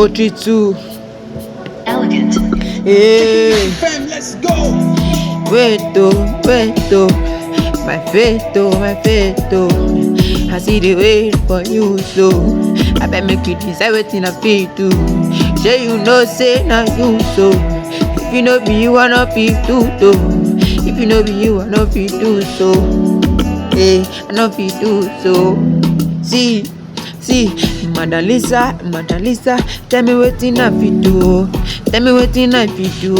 032. Elegant. Hey. Let's go. Wait, my faith, I see the wait for you, so I bet make you decide wetin I fit do. Say you know, say now you so. If you know be you, I no fit do so. If you know be you, I no fit do so. Hey, I no fit do so. See, Madam Lisa, tell me wetin I fit do. Tell me wetin I fit do.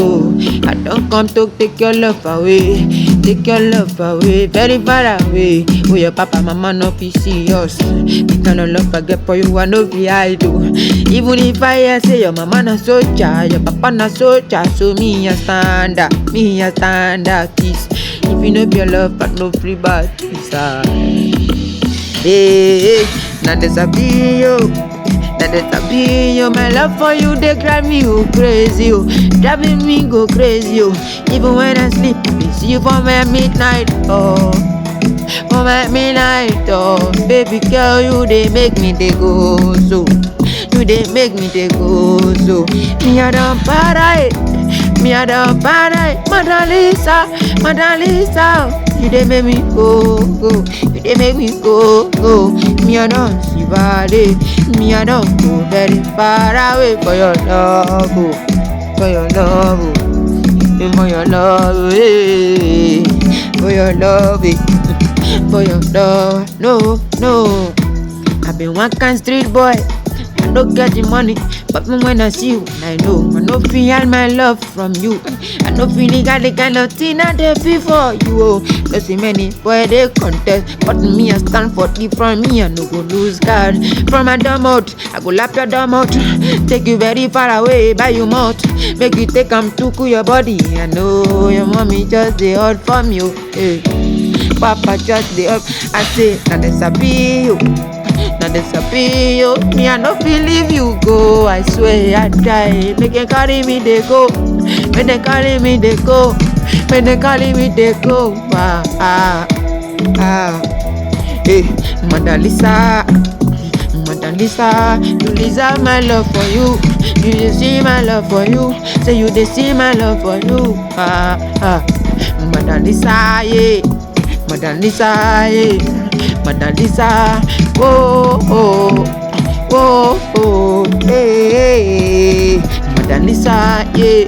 I don't come to take your love away, very far away. Oh, your papa, mama no be serious. The kind of love I get for you, I no be idle. Even if I hear say your mama na soldier, your papa na soldier, so me a stand up, kiss. If you know be your love, but no free bad kiss. Hey, now there's a video. My love for you, they drive me go crazy, driving me go crazy, Even when I sleep, I see you for my midnight, Baby girl, you they make me they go so. You they make me they go so. Me I don't paradise, Madam Lisa. You they make me go. You they make me go. Me I don't see valley. Me I don't go very far away for your love, for your love, for your love, for your love, for your love. No. I been one kind street boy. I don't get the money, but when I see you, I know I no feel my love from you. I no feel got the kind of thing I did feel for you. No see many boy they contest, but me I stand for different. Me I no go lose guard from my dumb out. I go lap your dumb out, take you very far away by your mouth, make you take to cool your body. I know your mommy just the hard from you. Hey. Papa just the up. I say now disappear you. Me I no believe you go. I swear I die. Make them carry me they go. When they carry me they go. Hey, Madam Lisa, you deserve my love for you. You dey see my love for you. Say you dey see my love for you. Madam Lisa, yeah. Madam Lisa, oh, hey. Madam Lisa, yeah.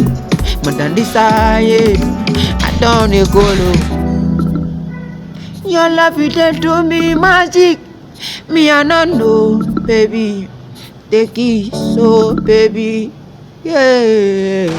I don't go low. Your love you did do me magic. Me I don't know, baby. Take it so, baby, yeah.